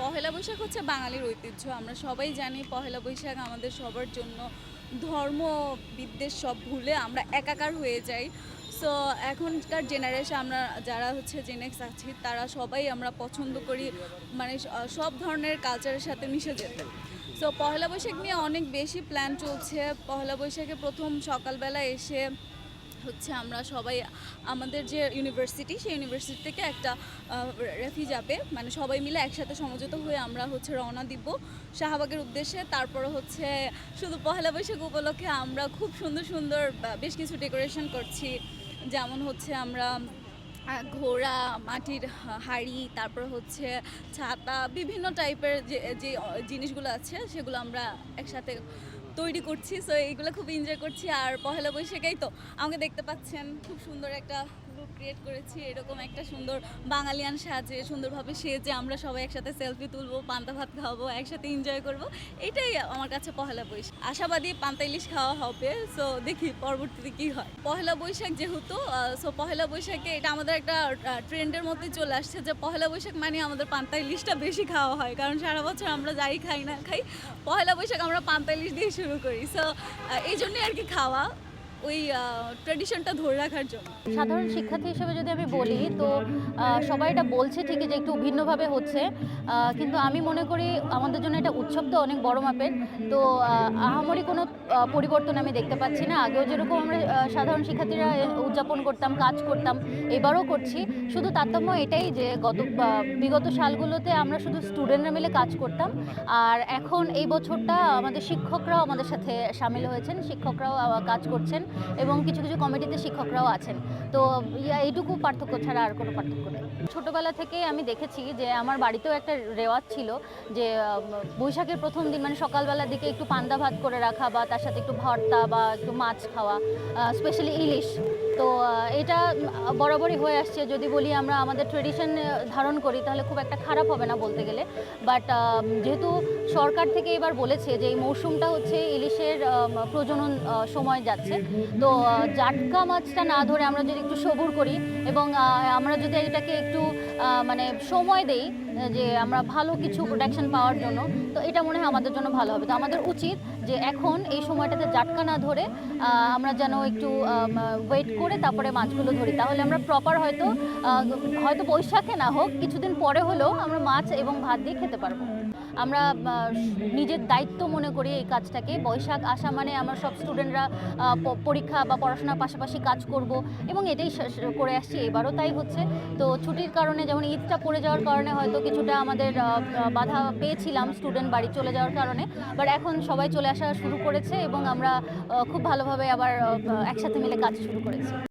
পহেলা বৈশাখ হচ্ছে বাঙালির ঐতিহ্য। আমরা সবাই জানি পহেলা বৈশাখ আমাদের সবার জন্য ধর্ম বিদ্বেষ সব ভুলে আমরা একাকার হয়ে যাই। সো এখনকার জেনারেশন আমরা যারা হচ্ছে জেনেক্স আছি তারা সবাই আমরা পছন্দ করি মানে সব ধরনের কালচারের সাথে মিশে যেতে। সো পহেলা বৈশাখ নিয়ে অনেক বেশি প্ল্যান চলছে। পহেলা বৈশাখে প্রথম সকালবেলা এসে হচ্ছে আমরা সবাই আমাদের যে ইউনিভার্সিটি সেই ইউনিভার্সিটি থেকে একটা রেফি যাবে, মানে সবাই মিলে একসাথে সমঝোত হয়ে আমরা হচ্ছে রওনা দিব শাহবাগের উদ্দেশ্যে। তারপরে হচ্ছে শুধু পহেলা বৈশাখ উপলক্ষে আমরা খুব সুন্দর সুন্দর বেশ কিছু ডেকোরেশন করছি, যেমন হচ্ছে আমরা ঘোড়া, মাটির হাঁড়ি, তারপর হচ্ছে ছাতা, বিভিন্ন টাইপের যে যে জিনিসগুলো আছে সেগুলো আমরা একসাথে তৈরি করছি। সো এইগুলো খুব এনজয় করছি। আর পহেলা বৈশাখেই তো আমাকে দেখতে পাচ্ছেন খুব সুন্দর একটা লুক ক্রিয়েট করেছি, এরকম একটা সুন্দর বাঙালিয়ান সাজে সুন্দরভাবে সেজে আমরা সবাই একসাথে সেলফি তুলবো, পান্তা ভাত খাওয়াবো, একসাথে এনজয় করব। এটাই আমার কাছে পহেলা বৈশাখ। আশাবাদী পান্তা ইলিশ খাওয়া হবে। সো দেখি পরবর্তীতে কি হয়। পহেলা বৈশাখ যেহেতু, সো পহেলা বৈশাখে এটা আমাদের একটা ট্রেন্ডের মধ্যে চলে আসছে যে পহেলা বৈশাখ মানে আমাদের পান্তা ইলিশটা বেশি খাওয়া হয়, কারণ সারা বছর আমরা যাই খাই না খাই, পহেলা বৈশাখ আমরা পান্তা ইলিশ দিয়ে শুরু করি। সো এই জন্যই আর কি খাওয়া, ওই ট্র্যাডিশনটা ধরে রাখার জন্য। সাধারণ শিক্ষার্থী হিসেবে যদি আমি বলি তো সবাই এটা বলছে ঠিকই যে একটু ভিন্নভাবে হচ্ছে, কিন্তু আমি মনে করি আমাদের জন্য এটা উৎসব তো অনেক বড় মাপের। তো আহামরি কোনো পরিবর্তন আমি দেখতে পাচ্ছি না। আগেও যেরকম আমরা সাধারণ শিক্ষার্থীরা উদযাপন করতাম, কাজ করতাম, এবারও করছি। শুধু তারতম্য এটাই যে বিগত সালগুলোতে আমরা শুধু স্টুডেন্টরা মিলে কাজ করতাম, আর এখন এই বছরটা আমাদের শিক্ষকরাও আমাদের সাথে সামিল হয়েছেন, শিক্ষকরাও কাজ করছেন এবং কিছু কিছু কমিটিতে শিক্ষকরাও আছেন। তো এইটুকু পার্থক্য ছাড়া আর কোনো পার্থক্য নেই। ছোটোবেলা থেকে আমি দেখেছি যে আমার বাড়িতেও একটা রেওয়াজ ছিল যে বৈশাখের প্রথম দিন মানে সকালবেলার দিকে একটু পান্তা ভাত করে রাখা বা তার সাথে একটু ভর্তা বা একটু মাছ খাওয়া, স্পেশালি ইলিশ। তো এটা বরাবরই হয়ে আসছে। যদি বলি আমরা আমাদের ট্রেডিশন ধারণ করি তাহলে খুব একটা খারাপ হবে না বলতে গেলে। বাট যেহেতু সরকার থেকে এবার বলেছে যে এই মৌসুমটা হচ্ছে ইলিশের প্রজনন সময় যাচ্ছে, তো জাটকা মাছটা না ধরে আমরা যদি একটু সবুর করি এবং আমরা যদি এটাকে একটু মানে সময় দেই যে আমরা ভালো কিছু প্রোডাকশন পাওয়ার জন্য, তো এটা মনে হয় আমাদের জন্য ভালো হবে। তো আমাদের উচিত যে এখন এই সময়টাতে জাটকা না ধরে আমরা যেন একটু ওয়েট করে তারপরে মাছগুলো ধরি, তাহলে আমরা প্রপার হয়তো বৈশাখে না হোক কিছুদিন পরে হলেও আমরা মাছ এবং ভাত দিয়ে খেতে পারবো। আমরা নিজের দায়িত্ব মনে করি এই কাজটাকে। বৈশাখ আসা মানে আমরা সব স্টুডেন্টরা পরীক্ষা বা পড়াশোনার পাশাপাশি কাজ করব এবং এটাই করে আসছি, এবারও তাই হচ্ছে। তো ছুটির কারণে যেমন ঈদটা পড়ে যাওয়ার কারণে হয়তো কিছুটা আমাদের বাধা পেয়েছিলাম স্টুডেন্ট বাড়ি চলে যাওয়ার কারণে, বাট এখন সবাই চলে আসা শুরু করেছে এবং আমরা খুব ভালোভাবে আবার একসাথে মিলে কাজ শুরু করেছি।